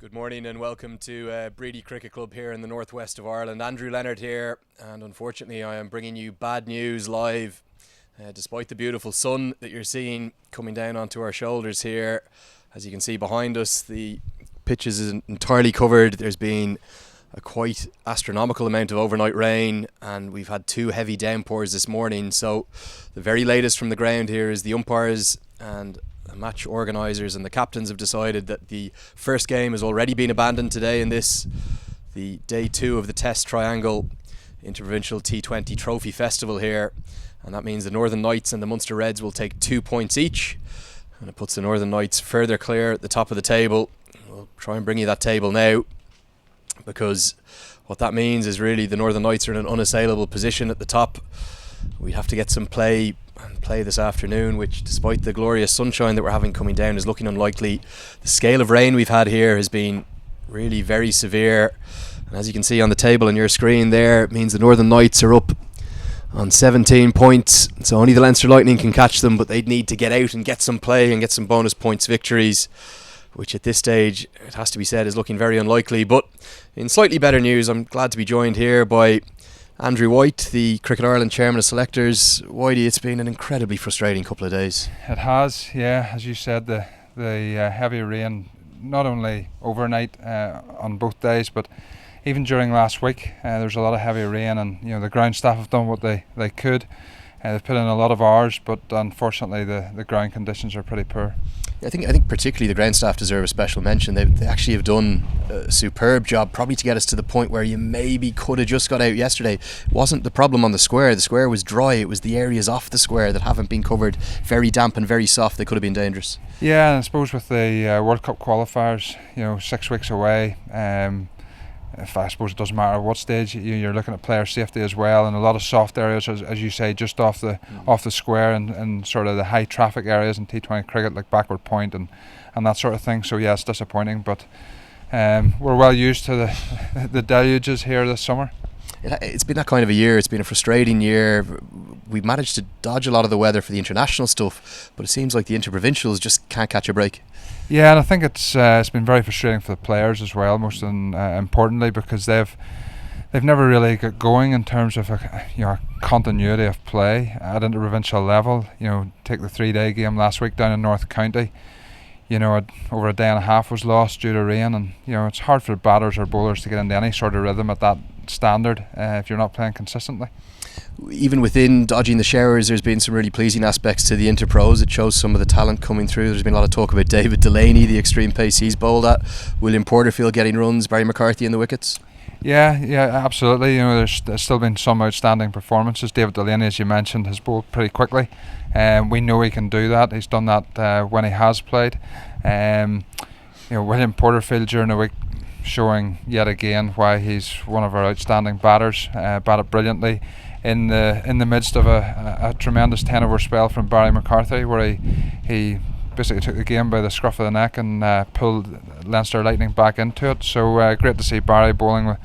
Good morning and welcome to Bready Cricket Club here in the northwest of Ireland. Andrew Leonard here, and unfortunately I am bringing you bad news live. Despite the beautiful sun that you're seeing coming down onto our shoulders here, as you can see behind us, the pitch is entirely covered. There's been a quite astronomical amount of overnight rain, and we've had 2 heavy downpours this morning. So the very latest from the ground here is the umpires and the match organisers and the captains have decided that the first game has already been abandoned today in this, the day 2 of the Test Triangle Inter-Provincial T20 Trophy Festival here, and that means the Northern Knights and the Munster Reds will take 2 points each, and it puts the Northern Knights further clear at the top of the table. We'll try and bring you that table now, because what that means is really the Northern Knights are in an unassailable position at the top. We have to get some play this afternoon, which despite the glorious sunshine that we're having coming down is looking unlikely. The scale of rain we've had here has been really very severe, and as you can see on the table on your screen there, it means the Northern Knights are up on 17 points, so only the Leinster Lightning can catch them, but they'd need to get out and get some play and get some bonus points victories, which at this stage, it has to be said, is looking very unlikely. But in slightly better news, I'm glad to be joined here by Andrew White, the Cricket Ireland chairman of selectors. Whitey, it's been an incredibly frustrating couple of days. It has, yeah. As you said, the heavy rain, not only overnight on both days, but even during last week, there's a lot of heavy rain, and the ground staff have done what they could. They've put in a lot of hours, but unfortunately the ground conditions are pretty poor. I think particularly the ground staff deserve a special mention. They actually have done a superb job, probably to get us to the point where you maybe could have just got out yesterday. It wasn't the problem on the square. The square was dry. It was the areas off the square that haven't been covered, very damp and very soft. They could have been dangerous. Yeah, and I suppose with the World Cup qualifiers, 6 weeks away, I suppose it doesn't matter at what stage you're looking at player safety as well, and a lot of soft areas, as you say, just off the square and sort of the high traffic areas in T20 cricket, like backward point and that sort of thing. So yeah, it's disappointing, but we're well used to the deluges here this summer. It's been that kind of a year. It's been a frustrating year. We've managed to dodge a lot of the weather for the international stuff, but it seems like the Inter-Provincials just can't catch a break. Yeah, and I think it's been very frustrating for the players as well, most importantly, because they've never really got going in terms of a continuity of play at Inter-Provincial level. Take the 3-day game last week down in North County. Over a day and a half was lost due to rain, and it's hard for batters or bowlers to get into any sort of rhythm at that standard if you're not playing consistently. Even within dodging the showers, there's been some really pleasing aspects to the Inter-Pros. It shows some of the talent coming through. There's been a lot of talk about David Delaney, the extreme pace he's bowled at, William Porterfield getting runs, Barry McCarthy in the wickets. Yeah, absolutely. There's still been some outstanding performances. David Delaney, as you mentioned, has bowled pretty quickly. We know he can do that. He's done that when he has played. William Porterfield during the week showing yet again why he's one of our outstanding batters. Batted brilliantly in the midst of a tremendous 10-over spell from Barry McCarthy, where he basically took the game by the scruff of the neck and pulled Leinster Lightning back into it. So great to see Barry bowling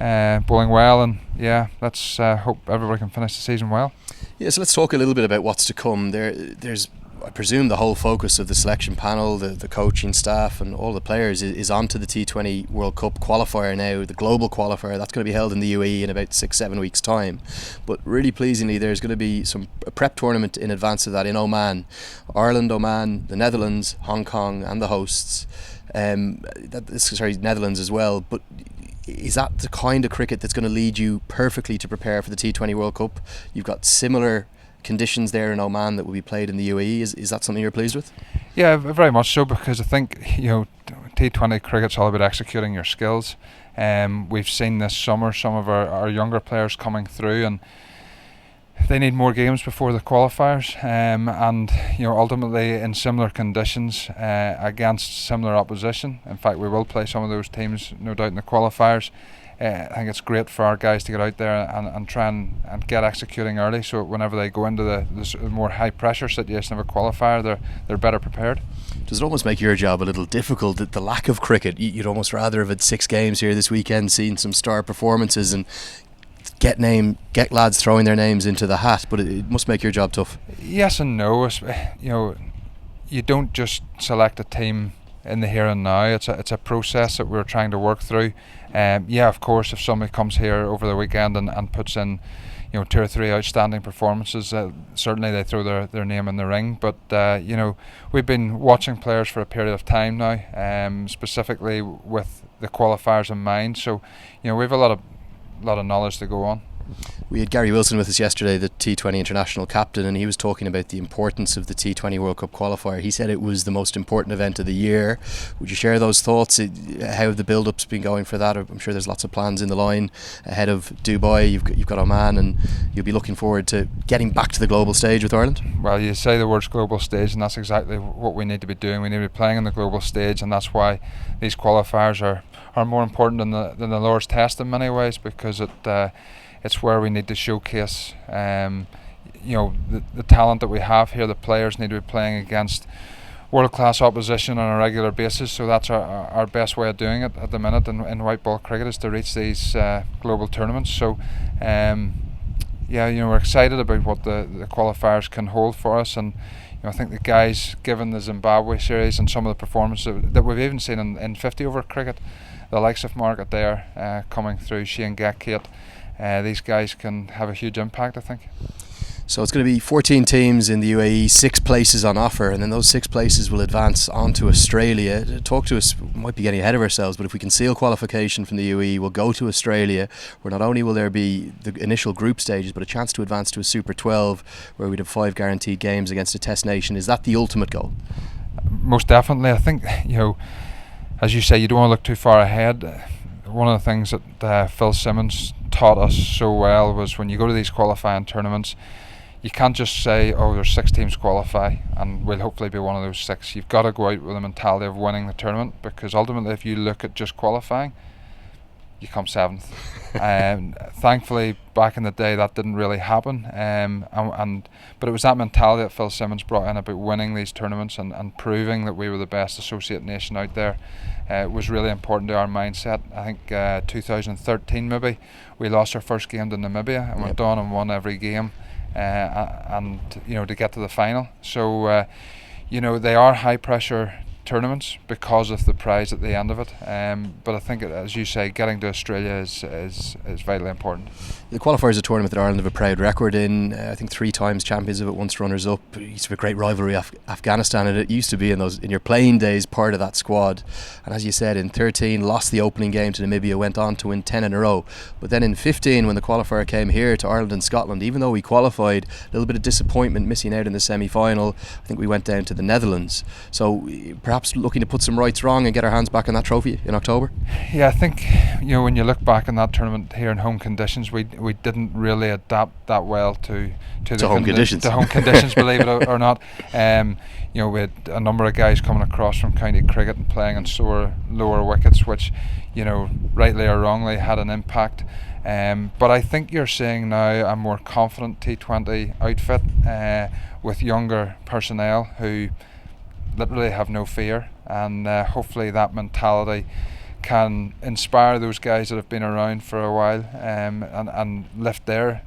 well, and yeah, let's hope everybody can finish the season well. Yeah, so let's talk a little bit about what's to come. There's I presume the whole focus of the selection panel, the coaching staff and all the players is onto the T20 World Cup qualifier now, the global qualifier. That's going to be held in the UAE in about 6-7 weeks time. But really pleasingly, there's going to be a prep tournament in advance of that in Oman. Ireland, Oman, the Netherlands, Hong Kong and the hosts. Netherlands as well. But is that the kind of cricket that's going to lead you perfectly to prepare for the T20 World Cup? You've got similar conditions there in Oman that will be played in the UAE. Is that something you're pleased with? Yeah, very much so, because I think T20 cricket's all about executing your skills. We've seen this summer some of our younger players coming through, and they need more games before the qualifiers, and ultimately in similar conditions against similar opposition. In fact, we will play some of those teams no doubt in the qualifiers. I think it's great for our guys to get out there and try and get executing early, so whenever they go into the more high pressure situation of a qualifier, they're better prepared. Does it almost make your job a little difficult, that the lack of cricket? You'd almost rather have had 6 games here this weekend, seen some star performances and get lads throwing their names into the hat, but it must make your job tough. Yes and no. You don't just select a team in the here and now. It's a process that we're trying to work through. Yeah, of course, if somebody comes here over the weekend and puts in, 2 or 3 outstanding performances, certainly they throw their name in the ring. But we've been watching players for a period of time now, specifically with the qualifiers in mind. So we have a lot of knowledge to go on. We had Gary Wilson with us yesterday, the T20 international captain, and he was talking about the importance of the T20 World Cup qualifier. He said it was the most important event of the year. Would you share those thoughts? How have the build-up's been going for that? I'm sure there's lots of plans in the line ahead of Dubai. You've got Oman, and you'll be looking forward to getting back to the global stage with Ireland. Well, you say the words global stage, and that's exactly what we need to be doing. We need to be playing on the global stage, and that's why these qualifiers are more important than the Lord's Test in many ways, because it's where we need to showcase the talent that we have here. The players need to be playing against world-class opposition on a regular basis, so that's our best way of doing it at the minute in white ball cricket, is to reach these global tournaments. So we're excited about what the qualifiers can hold for us, and I think the guys, given the Zimbabwe series and some of the performances that we've even seen in 50 over cricket, the likes of Margaret there coming through, Shane Gatkate, these guys can have a huge impact, I think. So it's going to be 14 teams in the UAE, 6 places on offer, and then those 6 places will advance on to Australia. Talk to us, we might be getting ahead of ourselves, but if we can seal qualification from the UAE, we'll go to Australia, where not only will there be the initial group stages, but a chance to advance to a Super 12, where we'd have 5 guaranteed games against a test nation. Is that the ultimate goal? Most definitely. I think, as you say, you don't want to look too far ahead. One of the things that Phil Simmons taught us so well was, when you go to these qualifying tournaments, you can't just say, there's 6 teams qualify and we'll hopefully be one of those 6. You've got to go out with a mentality of winning the tournament, because ultimately if you look at just qualifying, you come 7th. Thankfully back in the day that didn't really happen, but it was that mentality that Phil Simmons brought in about winning these tournaments and proving that we were the best associate nation out there. It was really important to our mindset. I think 2013 maybe we lost our first game to Namibia and went on and won every game, and to get to the final. So they are high pressure tournaments because of the prize at the end of it, but I think, as you say, getting to Australia is vitally important. The qualifiers is a tournament that Ireland have a proud record in. I think 3 times champions of it, once runners up. It used to be a great rivalry Afghanistan, and it used to be in your playing days part of that squad. And as you said, in 13 lost the opening game to Namibia, went on to win 10 in a row. But then in 15, when the qualifier came here to Ireland and Scotland, even though we qualified, a little bit of disappointment missing out in the semi-final. I think we went down to the Netherlands. So perhaps looking to put some rights wrong and get our hands back on that trophy in October. Yeah, I think when you look back on that tournament here in home conditions, we didn't really adapt that well to home conditions. To home conditions, believe it or not. We had a number of guys coming across from county cricket and playing on lower wickets, which rightly or wrongly had an impact. But I think you're seeing now a more confident T20 outfit with younger personnel who literally have no fear, and hopefully that mentality can inspire those guys that have been around for a while, and lift their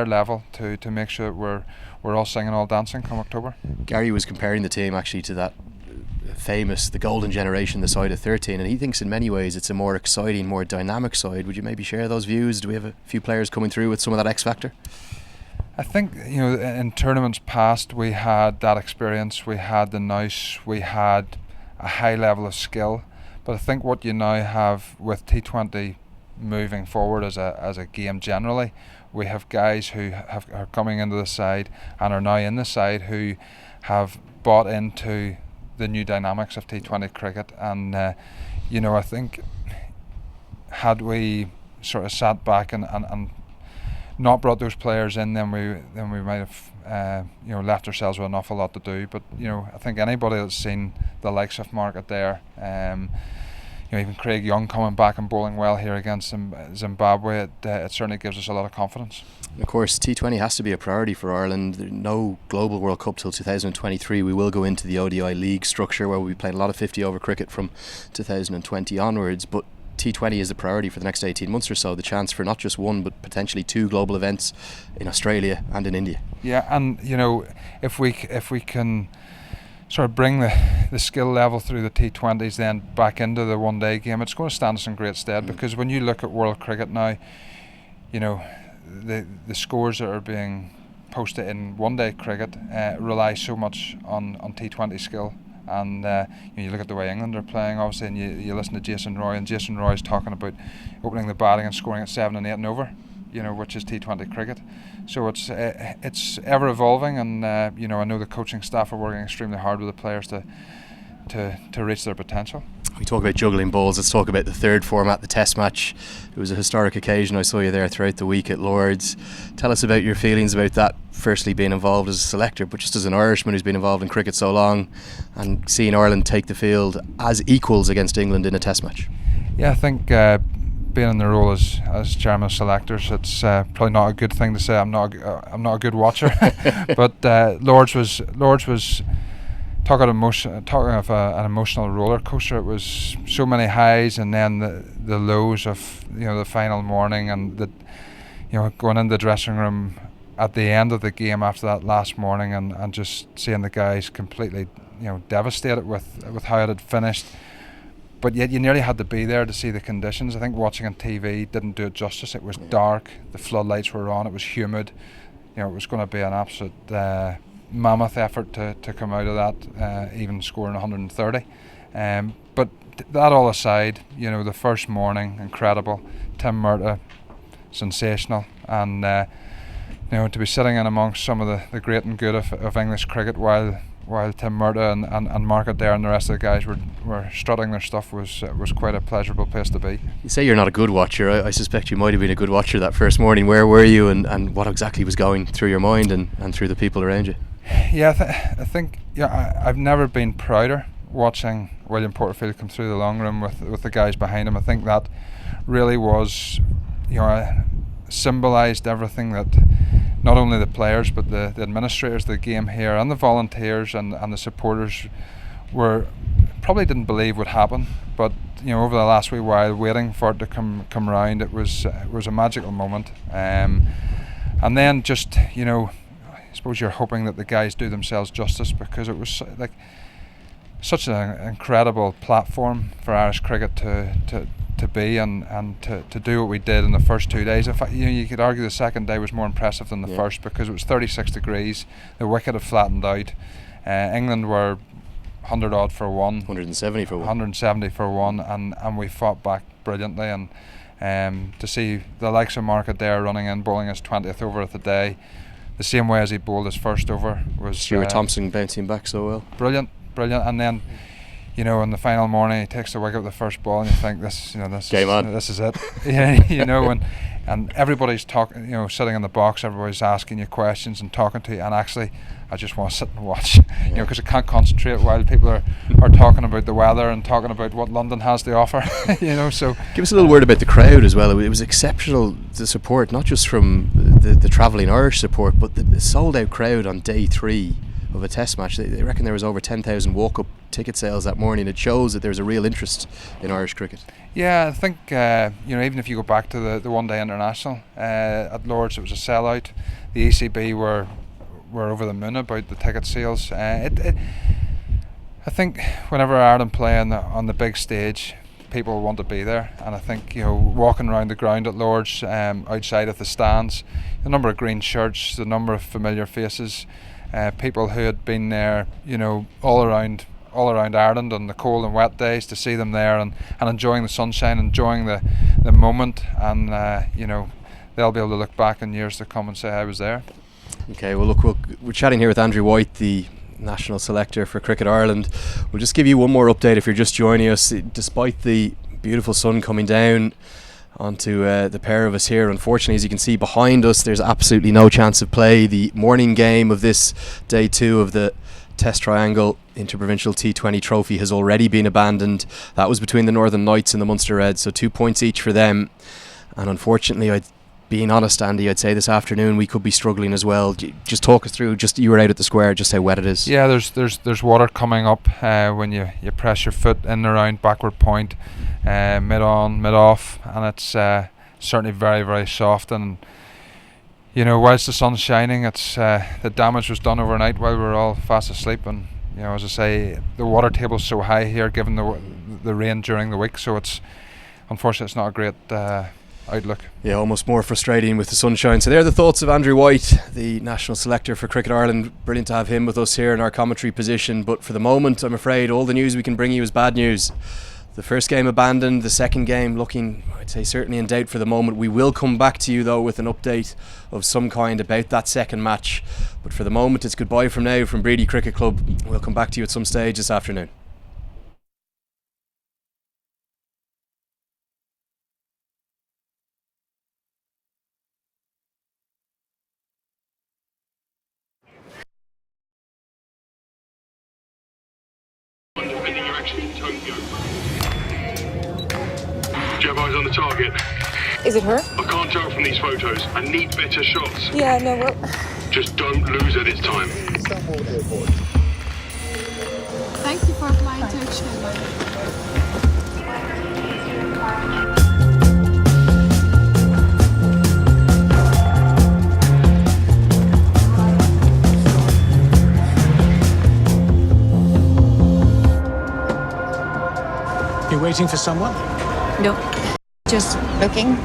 level to make sure that we're all singing, all dancing come October. Gary was comparing the team actually to that famous, the golden generation, the side of 13, and he thinks in many ways it's a more exciting, more dynamic side. Would you maybe share those views? Do we have a few players coming through with some of that X factor? I think in tournaments past we had that experience, we had the nous, we had a high level of skill, but I think what you now have with T20 moving forward as a game generally, we have guys who are coming into the side and are now in the side who have bought into the new dynamics of T20 cricket, and I think had we sort of sat back and not brought those players in, then we might have left ourselves with an awful lot to do. But I think anybody that's seen the likes of Margaret there, even Craig Young coming back and bowling well here against Zimbabwe, it certainly gives us a lot of confidence. Of course, T20 has to be a priority for Ireland. No global World Cup till 2023. We will go into the ODI league structure where we'll be playing a lot of 50 over cricket from 2020 onwards, but T20 is the priority for the next 18 months or so, the chance for not just 1 but potentially 2 global events in Australia and in India. Yeah, and if we can sort of bring the skill level through the T20s then back into the one-day game, it's going to stand us in great stead. Because when you look at world cricket now, you know, the scores that are being posted in one-day cricket rely so much on T20 skill. And you look at the way England are playing, obviously, and you listen to Jason Roy, and Jason Roy's talking about opening the batting and scoring at 7 and 8 and over, which is T20 cricket. So it's ever evolving, and I know the coaching staff are working extremely hard with the players to reach their potential. We talk about juggling balls. Let's talk about the third format, the Test match. It was a historic occasion. I saw you there throughout the week at Lord's. Tell us about your feelings about that. Firstly, being involved as a selector, but just as an Irishman who's been involved in cricket so long, and seeing Ireland take the field as equals against England in a Test match. Yeah, I think being in the role as chairman of selectors, it's probably not a good thing to say. I'm not a good watcher, but Lord's was. Talking of an emotional roller coaster. It was so many highs and then the lows of the final morning, and going into the dressing room at the end of the game after that last morning and just seeing the guys completely devastated with how it had finished. But yet you nearly had to be there to see the conditions. I think watching on TV didn't do it justice. It was dark, the floodlights were on, it was humid. It was going to be an absolute mammoth effort to come out of that, even scoring 130. But that all aside, the first morning, incredible. Tim Murtagh, sensational. And to be sitting in amongst some of the great and good of English cricket while Tim Murtagh and Mark Adair and the rest of the guys were strutting their stuff was quite a pleasurable place to be. You say you're not a good watcher. I suspect you might have been a good watcher that first morning. Where were you, and what exactly was going through your mind and through the people around you? Yeah, I think I've never been prouder watching William Porterfield come through the long room with the guys behind him. I think that really was, symbolised everything that not only the players but the administrators of the game here and the volunteers and the supporters probably didn't believe would happen. But over the last wee while, waiting for it to come round, it was a magical moment. And then just I suppose you're hoping that the guys do themselves justice, because it was like such an incredible platform for Irish cricket to be and to do what we did in the first 2 days. In fact, you could argue the second day was more impressive than the first, because it was 36 degrees, the wicket had flattened out. England were 100 odd for one, 170 for one, and we fought back brilliantly. And to see the likes of Mark Adair running in, bowling his 20th over of the day, the same way as he bowled his first over, was Stuart Thompson bouncing back so well. Brilliant. And then, in the final morning, he takes the wicket with the first ball, and you think this is it. And everybody's talking, sitting in the box, everybody's asking you questions and talking to you, and actually, I just want to sit and watch, because I can't concentrate while people are talking about the weather and talking about what London has to offer. So give us a little word about the crowd as well. It was exceptional, the support, not just from the travelling Irish support, but the sold out crowd on day 3 of a Test match. They reckon there was over 10,000 walk-up ticket sales that morning. It shows that there's a real interest in Irish cricket. Yeah, I think even if you go back to the one-day international at Lord's, it was a sellout. The ECB were over the moon about the ticket sales. I think whenever Ireland play on the big stage, people want to be there, and I think walking around the ground at Lord's, outside of the stands, the number of green shirts, the number of familiar faces, people who had been there, all around Ireland on the cold and wet days, to see them there and enjoying the sunshine, enjoying the moment, and they'll be able to look back in years to come and say I was there. Okay, well look, we're chatting here with Andrew White, the national selector for Cricket Ireland. We'll just give you one more update if you're just joining us. Despite the beautiful sun coming down onto the pair of us here, unfortunately, as you can see behind us, there's absolutely no chance of play. The morning game of this day 2 of the Test Triangle Inter-Provincial T20 trophy has already been abandoned. That was between the Northern Knights and the Munster Reds, so 2 points each for them. And unfortunately, being honest, Andy, I'd say this afternoon we could be struggling as well. Just talk us through, you were out at the square, just how wet it is. Yeah, there's water coming up when you press your foot in and around backward point, mid on, mid off, and it's certainly very, very soft. And whilst the sun's shining, it's the damage was done overnight while we were all fast asleep, and You know, as I say, the water table's so high here, given the rain during the week. So it's unfortunately it's not a great outlook. Yeah, almost more frustrating with the sunshine. So there are the thoughts of Andrew White, the national selector for Cricket Ireland. Brilliant to have him with us here in our commentary position. But for the moment, I'm afraid all the news we can bring you is bad news. The first game abandoned, the second game looking, I'd say, certainly in doubt for the moment. We will come back to you though with an update of some kind about that second match. But for the moment, it's goodbye from now from Bready Cricket Club. We'll come back to you at some stage this afternoon. Do you have eyes on the target? Is it her? I can't tell from these photos. I need better shots. Yeah, no, well... Just don't lose her this time. Thank you for my attention. You're waiting for someone? No, just looking.